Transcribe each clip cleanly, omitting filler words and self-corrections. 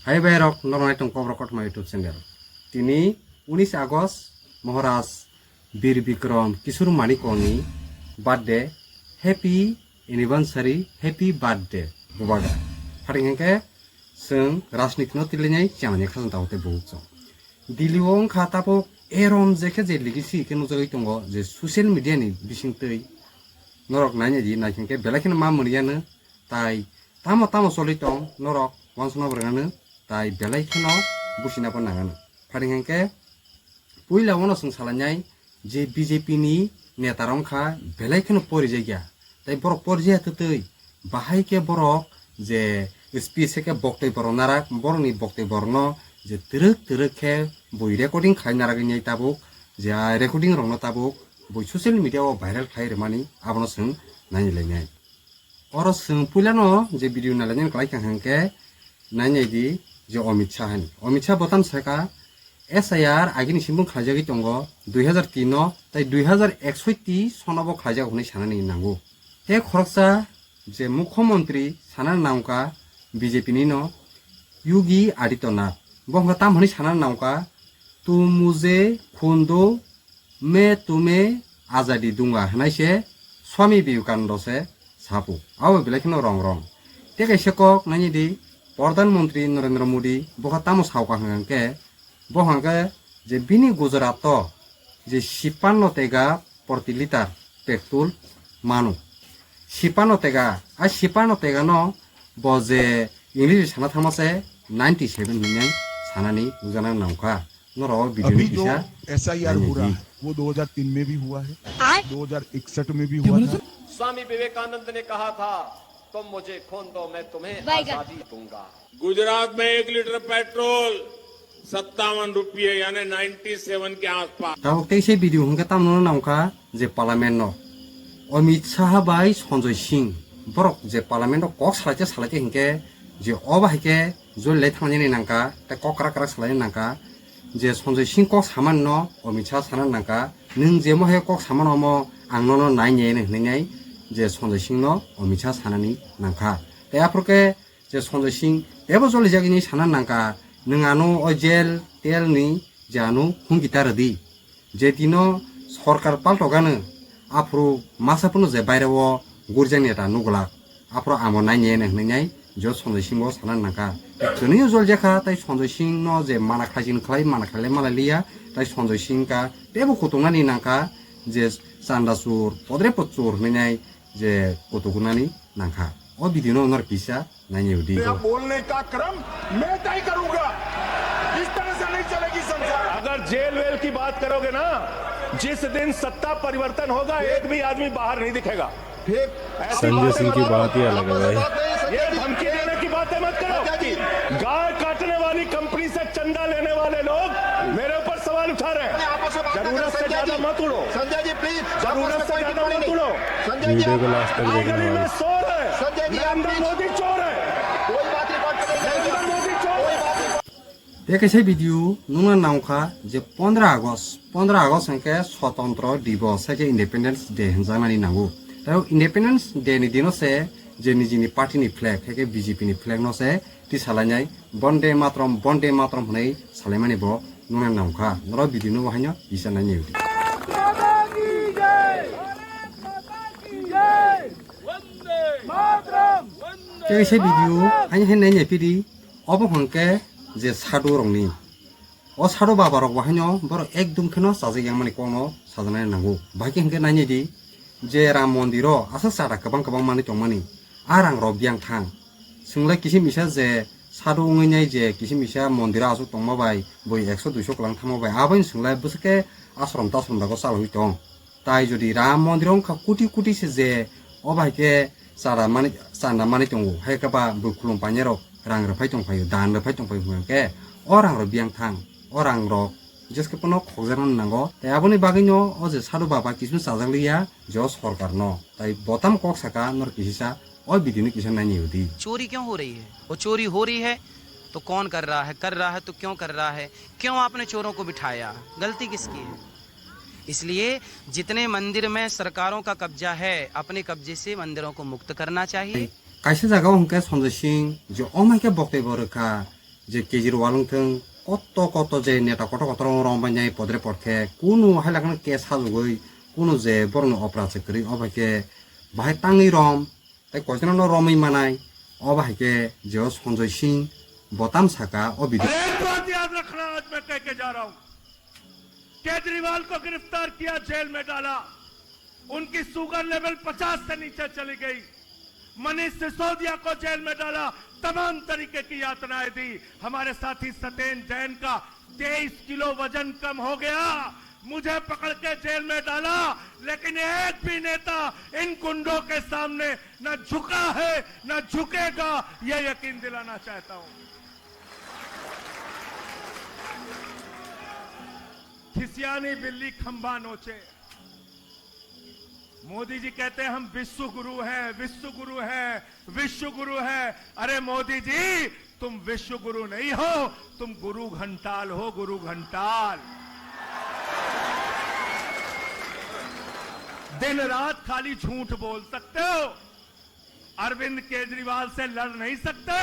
हाय barrack नरनाय टंकब्रकट मा YouTube channel तिनी 19 August Maharaj Bir Bikram Kishore माणिकनि birthday happy anniversary happy birthday बुबागा फारिंगे जों राजनीति न तिलिनाय जामानि खाजन दावते बुकजो दिल्लीआव खाताबो एरम जेखे जे लिगिसि के नुजै दङ जे ससियेल मिडिया नि बिसिंतै नरक नायनि दि नायखिनके बेलाखिन मा मोनियानो ताई तामो तामो सलि दं नरक वानसना बरगानो ताई बेलाखिनो बुसिना बनागानो फारिंगे पुइलावनो जों सालायनाय जे बीजेपी नि नेतारंखा बेलाखिनो परिजायगा ताई बर परिजायतै बाहाय के बरक जे स्पीच के बक्तै बरनारा बरनि बक्तै बरनो जे तिरक के बय रेकर्डिंग खायनारागनि ताबुक जे रेकर्डिंग रंनो ताबुक बय सोशल मीडिया ओ भाइरल खायरे मानि आबनो जों नायलायनाय और जों पुइलानो जे भिडियो नालायनाय खायखांके नायनायदि जे अमित शाह बतन साका SIR आगिनि सिम्बुं खायजागि दङ 2003 ताई 2061 सनाबो खायजाग होनै सानानि नांगौ ते खरकसा जे मुख्यमंत्री साना नामका बीजेपी नि न योगी आदित्यनाथ बंगा ताम होनै साना नामका तू मुझे खून दो मैं तुम्हें आजादी दूंगा हनायसे स्वामी विवेकानंद से सापु आव बेलेखिनो रंग ते कैसे कक नायदि प्रधानमंत्री नरेंद्र मोदी बहा तामो सावका हंगे बहांगे जे बिनि गुजरात जे 56 तेगा प्रति लिटार पेट्रोल मानु 56 तेगा आ 56 तेगा न बजे इंग्लिश साना थामासे 97 मिलियन सानानी उजाना नामका नरो वीडियो नि किसा SIR हो रहा है वो 2003 में भी हुआ है 2061 में भी हुआ था। स्वामी विवेकानंद ने कहा था तुम मुझे खून दो मैं तुम्हें आजादी दूंगा। गुजरात में 1 लीटर पेट्रोल 57 रुपये यानी 97 के आसपास। ताऊ कैसे वीडियो हंगे तामनो नामका जे पार्लियामेंट नो अमित शाह बाई संजय सिंह बरक जे पार्लियामेंट कक सालाचे हंगे जे अबाहिके जो ले थांनि नांका ते ककरा सालायनि नांका जे संजय सिंह कक सामान न अमित शाह साना नांका नों जे महे कक सामान अमो आंनो न नायने हनैनाय जे संजय सिंह न अमित शाह सानानि नांका ते आफरके जे संजय सिंह एबो जलि जागिनि साना नांका नोंआनो जेल तेलनि जानु हुंगितारदि जे दिनो सरकार पाल्टगानो आफ्रो मासापुनो जे बायराव गुरजानिया नुगला आफ्रो आमो नायने हनैनाय जो संजय सिंह साना नांका तोनि जल जाखा ताई संजय सिंह न जे माना खाजिन खलाय माना खाले मालालिया ताई संजय सिंह का तेबो कुतुंगानि नांका जे चांदासुर पद्रे पचुर हनैनाय जे कुतुंगानि नांका ओ भिडियो नर किसा नायनिउदि बोलने का क्रम मैं तय करूंगा इस तरह से नहीं चलेगी संसद। अगर जेल वेल की बात करोगे ना जिस दिन सत्ता परिवर्तन होगा एक भी आदमी बाहर नहीं दिखेगा। संजय सिंह की बात ही अलग है भाई। ये धमकी देने की बातें मत करो। गाय काटने वाली कंपनी से चंदा लेने वाले लोग मेरे ऊपर सवाल उठा रहे हैं। जरूरत से ज्यादा मत उड़ो संजय जी प्लीज जरूरत से ज्यादा मत उड़ो। वीडियो को लास्ट तक देखना गली में भाई। चोर है संजय जी नरेंद्र मोदी चोर है कोई बात रिकॉर्ड नरेंद्र मोदी चोर है। ते कैसे वीडियो नुना नामका जे 15 আগস্ট हंके स्वतंत्र दिवस के इंडिपेंडेंस डे हंजानानि नांगौ ताऊ इंडिपेंडेंस डे नि दिनो से जे निजिनि पार्टी नि फ्लैग के बीजेपी नि फ्लैग न से ति सालायनाय वंदे मातरम हनै सालायमानि ब नुना नामका नरो वीडियो नु वहायनो इसानानि उदि ते कैसे वीडियो आइ हनैनि पिदि अब हंके जे साधु रंनि ओ साधु बाबा रक वहायनो बर एकदम खनो साजे यामानि कोनो साजनाय नांगौ बाकी हंके नायनिदि जे राम मंदिर आसा सारा गोबां मानि दंमानि आरां रबियां थां सोंलाय किसि मिसा जे साधु ngैनाय जे किसि मिसा मंदिर आसु दंमाबाय बय 100 200 कलां थामाबाय आबाइन सोंलाय बसके आश्रम ताश्रम दागो सालहै दं ताई जदि राम मंदिरं का कुटी से जे अबायके सारा मानि साना मानि दंगौ हायकाबा बुखुलुम पानेरो रां रफाय दंफायो दान रफाय दंफायो हंके अरां रबियां थां अरां रक जिसके पनो खोजारन नांगो ते आबोनि बागैनो ओ जे साधु बाबा किसु साजागलिया जो सरकार न ताई बतम कक साका नर किसिसा ओ वीडियो नि किसा नायनिउदि चोरी क्यों हो रही है वो चोरी हो रही है तो कौन कर रहा है तो क्यों कर रहा है क्यों आपने चोरों को बिठाया गलती किसकी है। इसलिए जितने मंदिर में सरकारों का कब्जा है अपने कब्जे से मंदिरों को मुक्त करना चाहिए। कैसे जगह हंके संजय सिंह जो अमाइके बक्तव्य रखा যে কেজরিওয়াল থং কত কত যে নেতা কত কত রমবাই পদরে পড়ে কোনো হাইলাখান কেস হাজুগৈ কোনো যে বরং অপরাধ করি অবাইকে বাহাই টাঙি রম তাই কয়জন রমই মানায় অবাইকে যে সঞ্জয় সিং বতাम साका और एक बात याद रखना, आज मैं कह के जा रहा हूं, केजरीवाल को गिरफ्तार किया, जेल में डाला, उनकी शुगर लेवल 50 से नीचे चली गई। मनीष सिसोदिया को जेल में डाला, तमाम तरीके की यातनाएं दी। हमारे साथी सत्येन जैन का 23 किलो वजन कम हो गया, मुझे पकड़ के जेल में डाला, लेकिन एक भी नेता इन गुंडों के सामने न झुका है न झुकेगा, यह यकीन दिलाना चाहता हूं। खिसियानी बिल्ली खंबा नोचे। मोदी जी कहते हैं हम विश्व गुरु हैं, विश्व गुरु हैं, विश्व गुरु हैं। अरे मोदी जी, तुम विश्व गुरु नहीं हो, तुम गुरु घंटाल हो, गुरु घंटाल। दिन रात खाली झूठ बोल सकते हो, अरविंद केजरीवाल से लड़ नहीं सकते।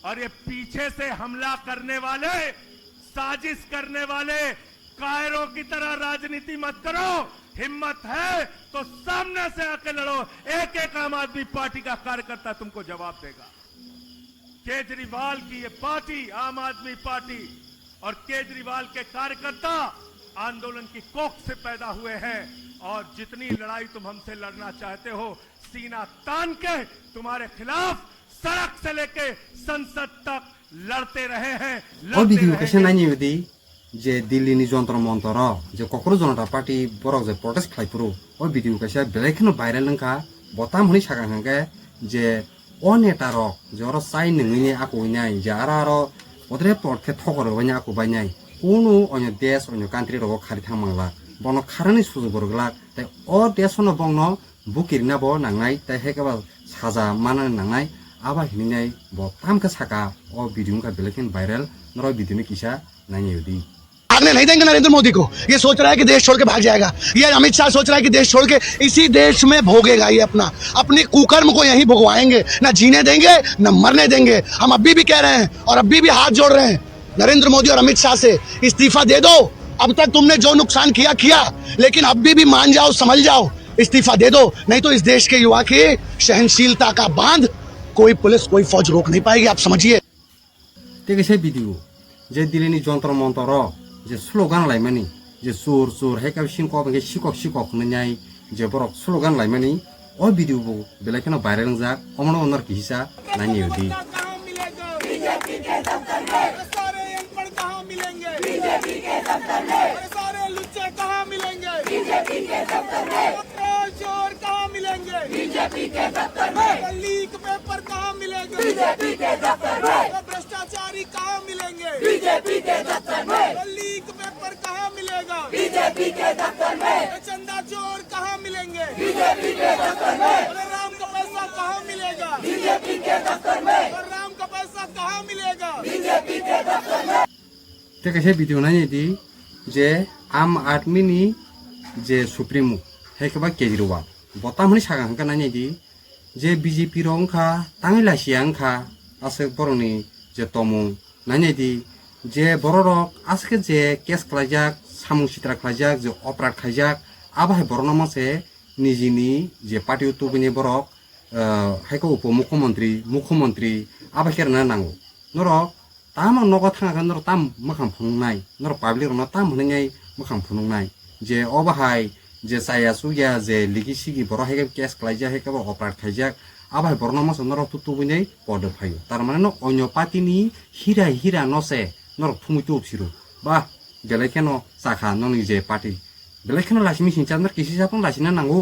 और ये पीछे से हमला करने वाले, साजिश करने वाले कायरों की तरह राजनीति मत करो। हिम्मत है तो सामने से आके लड़ो। एक एक आम आदमी पार्टी का कार्यकर्ता तुमको जवाब देगा। केजरीवाल की ये पार्टी, आम आदमी पार्टी, और केजरीवाल के कार्यकर्ता आंदोलन की कोख से पैदा हुए हैं। और जितनी लड़ाई तुम हमसे लड़ना चाहते हो, सीना तान के तुम्हारे खिलाफ सड़क से लेके संसद तक लड़ते रहे हैं, लड़ते रहेंगे। যে দিল্লিনি যন্ত্র মন্ত্র যে কক্র জনতা পার্টি বরক যে প্রটেস্ট খাইপুরো ওই ভিডিও কাছে বেলাইখানো ভাইরাল নঙ্কা বতাম হনি সাকা হাঙ্গে যে অ নেতার যে ওর চাই নঙিনি আকইনাই যে আর ওদের পড়তে ঠকর হইনি আকবাইনাই কোনো অন্য দেশ অন্য কান্ট্রি রব খারি থামাংলা বন খারানি সুযোগ বরগলা তাই অ দেশনো বংন বুকিরনাবো নাংনাই তাই হেকাবা সাজা মানা নাংনাই আবা হিনিনাই বতামকে সাকা ও ভিডিও का बेलाइखान भाइरल नर ভিডিও किसा नाइयोदी भागने नहीं देंगे नरेंद्र मोदी को। ये सोच रहा है कि देश छोड़ के भाग जाएगा, ये अमित शाह सोच रहा है कि देश छोड़ के इसी देश में भोगेगा, ये अपने कुकर्म को यहीं भोगवाएंगे, ना जीने देंगे न मरने देंगे। हम अभी भी कह रहे हैं और अभी भी हाथ जोड़ रहे हैं नरेंद्र मोदी और अमित शाह से, इस्तीफा दे दो। अब तक तुमने जो नुकसान किया, लेकिन अभी भी मान जाओ, समझ जाओ, इस्तीफा दे दो, नहीं तो इस देश के युवा की सहनशीलता का बांध कोई पुलिस कोई फौज रोक नहीं पाएगी, आप समझिए। ভিডিও যে দিল্লিনি যন্ত্র মন্ত্র যে স্লোগান লাইমানি যে চোর চোর হেকাব সিংকক শিকক শিকক নাই যে বরক স্লোগান লাইমানি ও ভিডিও বেলাইখানো ভাইরাল যাক অমন অন্যর কি হিসা নাইयोदी बीजेपी के दफ्तर में सारे अनपढ़ कहां मिलेंगे? बीजेपी के दफ्तर में सारे लुच्चे कहां मिलेंगे? बीजेपी के दफ्तर में चोर कहां मिलेंगे? बीजेपी के दफ्तर में लीक पेपर कहां मिलेंगे? बीजेपी के दफ्तर में भ्रष्टाचारी कहां मिलेंगे? बीजेपी के दफ्तर में लीक पेपर कहां मिलेगा? बीजेपी के दफ्तर में चंदा चोर कहां मिलेंगे? बीजेपी के दफ्तर में राम का पैसा कहां मिलेगा? बीजेपी के दफ्तर में राम का पैसा कहां मिलेगा? बीजेपी के दफ्तर में ते ভিডিও নাইयोदी যে আম আদমিনি যে সুপ্রিমো হেকাবা কেজরিওয়াল বতাম হনি সাকা হাঙ্কা নাইयोदी যে বিজেপি রংখা তাঙিলাসি আংখা আছে বরনি যে তমু নাইयोदी যে বড়রক আজকে যে কেস খাইজাক সামু সিত্রা খাইজাক যে অপরাধ খাইজাক আবাহে বড়না মাসে নিজিনি যে পার্টি উত্তরবনি বরক হাইকো মুখ্যমন্ত্রী আবাহের না নাঙ্গো নর তাম নগ থাঙাগা নর তাম মোখাं ফুনুंनाय नर पाब्लिक रना ताम हनैङै मोखां फुनुंनाय जे अबाहाय जे साया सुया जे लिगि सिगि बर हायगा केस खाइजा हायगा अपराध खाइजाक आबाहाय बरना मास नर तुतुबुनै पद फायो तार माने न अन्य पार्टीनि हिरा नसे नर फुमुतु फिरु बा बेलाइखानो साखा ननि जे पार्टी बेलाइखानो लासिमि सिंचा नर किसि जापन लासिना नांगौ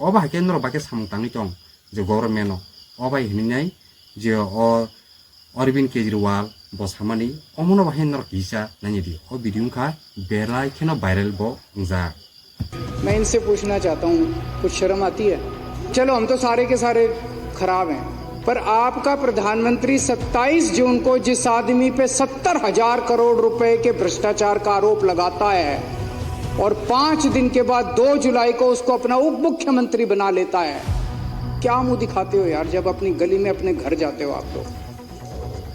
अबाहाय नर बाके सामतांनि दं जे गभर्नमेन्ट अबाय हनैङै जे अरविंद केजरीवाल बसामानी अमनो बाहेन नर किसा नाइयोदी और वीडियो का बेलाइखानो वायरल बो जा। मैं इनसे पूछना चाहता हूँ, कुछ शर्म आती है? चलो हम तो सारे के सारे खराब हैं, पर आपका प्रधानमंत्री 27 जून को जिस आदमी पे 70,000 करोड़ रुपए के भ्रष्टाचार का आरोप लगाता है और 5 दिन के बाद 2 जुलाई को उसको अपना उप मुख्यमंत्री बना लेता है, क्या मुंह दिखाते हो यार जब अपनी गली में अपने घर जाते हो आप लोग?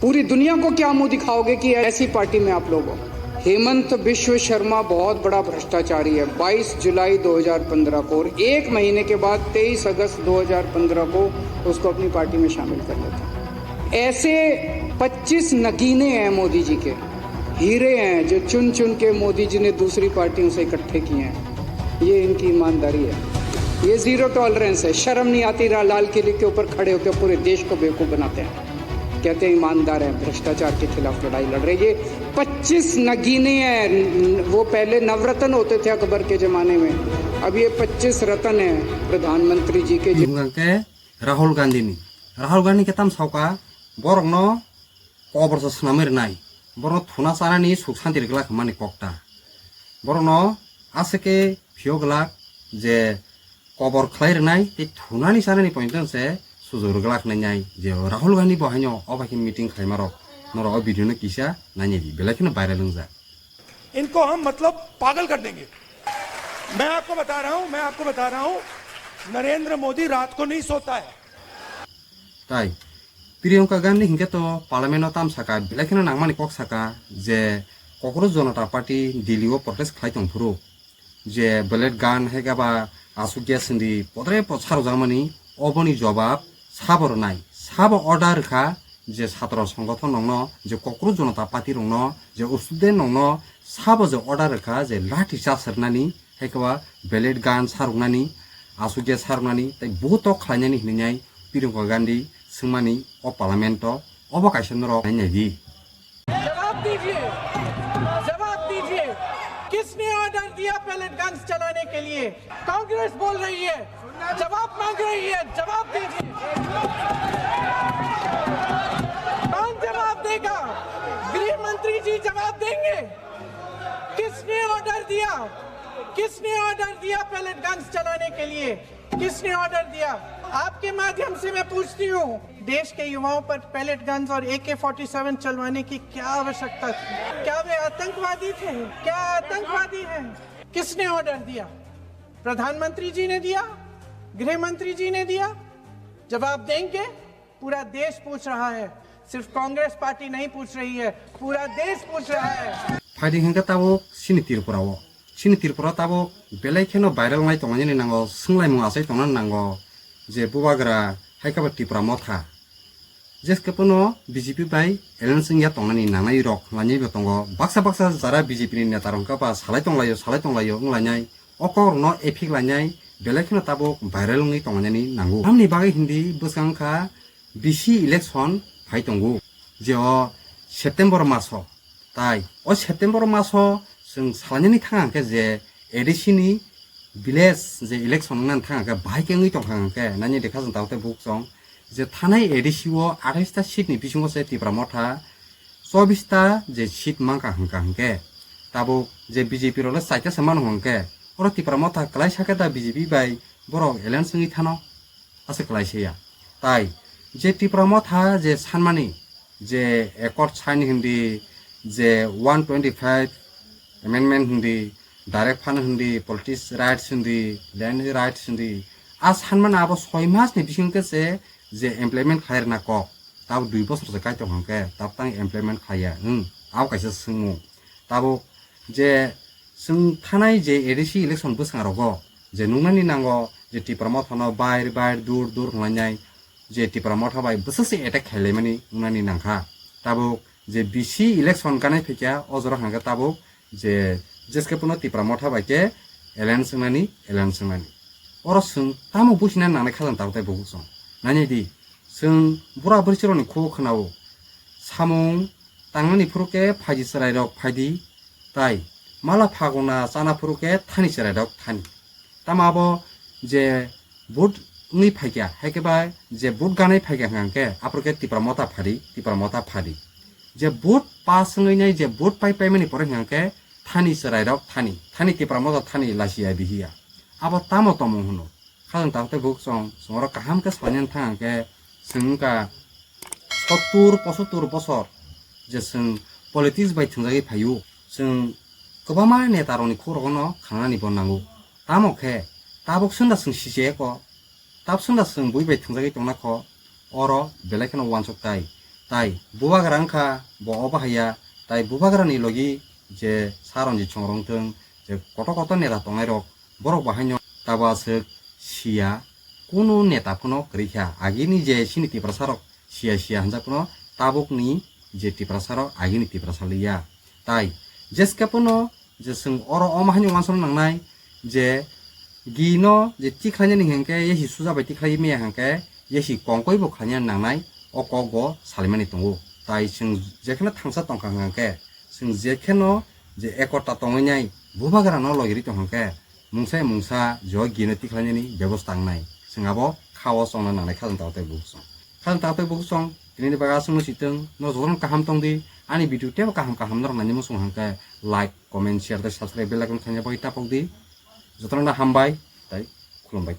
पूरी दुनिया को क्या मुंह दिखाओगे कि ऐसी पार्टी में आप लोग हो? हेमंत बिश्व शर्मा बहुत बड़ा भ्रष्टाचारी है। 22 जुलाई 2015 को और 1 महीने के बाद 23 अगस्त 2015 को उसको अपनी पार्टी में शामिल कर लेता। ऐसे 25 नगीने हैं मोदी जी के, हीरे हैं जो चुन चुन के मोदी जी ने दूसरी पार्टियों से इकट्ठे किए हैं। ये इनकी ईमानदारी है, ये जीरो टॉलरेंस है। शर्म नहीं आती लाल किले के ऊपर खड़े होकर पूरे देश को बेवकूफ बनाते हैं, कहते हैं ईमानदार है, भ्रष्टाचार के खिलाफ लड़ाई लड़ रहे। ये 25 नगीने हैं। वो पहले नवरत्न होते थे अकबर के जमाने में, अब ये 25 रत्न है प्रधानमंत्री जी के। राहुल गांधी के तम सावका बरंगनो कबर से स्नामिर नाई बरंग थुना सारानी सुख शांति गला खामानि कक्ता बरंगनो आसे के फियोगला जे कबर खलाइरनाय ते थुनानि सारानि पॉइंटन से सुजुर गला खनाय जे राहुल गांधी बहायनो अबाखि मीटिंग खाइमारो नरो वीडियो ने किसा नानि दी बेलाखिनो वायरल होंजा। इनको हम मतलब पागल कर देंगे। मैं आपको बता रहा हूं नरेंद्र मोदी रात को नहीं सोता है। ताई प्रियंका गांधी हिंगे तो पार्लियामेंट ताम साका बेलाखिनो नांगमानि कक साका जे कक्राझार जनता पार्टी दिल्ली प्रोटेस्ट खालायतों फुरु जे बुलेट गान हेगाबा आसु गेस हिंदी पदरे पछार जामानि अबनि जवाब साबर नाय साब अर्डार खा जे छात्र संगठन नंगनो जे कक्राझार जनता पार्टी रंगनो जे स्टूडेंट नंगनो साब जे अर्डार खा जे लाठी चासरनानि हेगाबा बुलेट गान सारुनानि आसु गेस सारुनानि तै बहुत खालायनानि हिनाय प्रियंका गांधी सुमानी और पार्लियामेंट अवकाशन जवाब दीजिए किसने ऑर्डर दिया पैलेट गन्स चलाने के लिए? कांग्रेस बोल रही है, जवाब मांग रही है, जवाब दीजिए। कौन जवाब देगा? गृह मंत्री जी जवाब देंगे। किसने ऑर्डर दिया पैलेट गन्स चलाने के लिए? किसने ऑर्डर दिया? आपके माध्यम से मैं पूछती हूँ, देश के युवाओं पर पैलेट गन्स और AK-47 चलवाने की क्या आवश्यकता थी? क्या वे आतंकवादी थे? क्या आतंकवादी हैं? किसने ऑर्डर दिया? प्रधानमंत्री जी ने दिया? गृह मंत्री जी ने दिया? जवाब देंगे? पूरा देश पूछ रहा है, सिर्फ कांग्रेस पार्टी नहीं पूछ रही है, पूरा देश पूछ रहा है। फाइटिंग हिंगा ताबो सिनी तिरपुरा ताबो बेलायखेनो वायरल नाय तंगानि नांगो सोंलाय मुआसै तंगन नांगो जे बुबाग्रा हाइकाबा तिपुरा मथा जेसकेपनो बीजेपी बाय एलेन सिंया तंगनानि नांनाय रक लानि बतंगो बाक्सा जारा बीजेपी नि नेता रंकाबा सालाय तंगलायो उंलायनाय अकर न एफिक लायनाय बेलायखेनो ताबो वायरल नङै तंगानि नांगो आमनि बागै हिंदी बसगांखा बीसी इलेक्शन फाइतंगो जे सेप्टेम्बर मासो ताई सेप्टेम्बर मासो जों सालायनानै थाङाखै जे एडिसिनि विलेज जे इलेक्शन नान थाङाखै बाहायकेङै दंखाङाखै नानि देखा जों दाउते बुकजों जे थानाय एडिसिओ 28टा सीटनि बिसुङाव से तिब्रा मथा 24टा जे सीट मांका हांके ताबो जे बीजेपी रोले साइटा समान होंके और तिब्रा मथा क्लाइ साके दा बीजेपी बाय बरक एलायंस नि थानो आसे क्लाइसेया ताई जे तिब्रा मथा जे सानमानि जे एकर्ड साइन हिंदी जे 125 अमेंडमेंट हिंदी डायरेक्ट फंड हिंदी पॉलिटिक्स राइट्स हिंदी लैंड राइट्स हिंदी आ सानमान आबो 6 मास नि बिसिंके से जे एमप्लॉयमेंट खायर ना को ताब 2 बोसोर से काइतो हंके ताब तां एमप्लॉयमेंट खाया आव काइसे सोंगो ताबो जे जों थानाय जे एडिसि इलेक्शन बोसांगरगो जे नुनानि नांगो जे टिप्रामा थाना बायर दूर हलायनाय जे टिप्रामा थाबाय बोसोरसे एटेक खायलायमानि नुनानि नांखा ताबो जे बीसी इलेक्शन कानाय फैया अजरा हांगा ताबो जे जेसकेपनो तिप्रामा थाबाय के एलायंस सोंनानि और जों तामो बुसिना नांनाय खालाम तावताय बुगसं नानि दि जों बुरा बोरसिरनि खो खोनावो सामुं तांनानि फुरुके फाइदि सरायरक फाइदि ताई माला फागुना चाना फुरुके थानि सरायरक थानि तामाबो जे बुट नि फाइया हेकेबा जे बुट गानाय फाइया हांके आप्रके तिप्रामता फादि जे बुट पास ngैनाय जे बुट पाइमानि परे हांके थानि सरायरक थानि तिप्रामता थानि लासिया बिहिया आबो तामो हुनो खाजों तावते बुकसं समरा काहाम के सायन थांके जोंका 70-75 बोसोर जे जों पलिटिक्स बाय थंजायै फायु जों गोबामा नेतारनि खरगनो खानानि बननांगौ तामोखे ताबक सुंदा जों सिजेको ताब सुंदा जों बुइबाय थंजायै तंनाखो अर बेलायखनो वानसकताय তাই বুবাগ্রা ওংখা bo bahaya তাই বুবাগ্রানি লগি যে সারঞ্জি চংরংতং যে কত নেতা তংনাই রক বরক বাহাইনো তাবা সক সিয়া কোনো নেতা কোনো রিখা আগিনি যে সিনি টিপ্রাসারক সিয়া হানজাকুনো তাবকনি যে টিপ্রাসারক আগিনি টিপ্রাসালিয়া তাই जेसकेपनो जे जों अर अमाहानि वानसन नांनाय जे गिनो जे तिख्लायनि हेंके येहि सुजाबाय तिख्लाय मिया हेंके येहि कंकयबो खानिया नांनाय अकगो सालिमानि दंगो ताइ जों जेखनो थांसा तंखा हेंके जों जेखनो जे एकता तंगैनाय बुबाग्रानो लगिरि तंखा मुंसा जो गिनो तिख्लायनि व्यवस्था नांनाय जोंहाबो खावस संना नांनाय खाजों तावते बुकसं दिनैनि बागा जों सितों न जरन काहाम तंदि आंनि भिडिअ टेब गाहाम नरनानै मोसं हांके like comment share subscribe bell icon खालामनाय बय टापक दि जतरना हामबाय ताइ खुलुमबाय।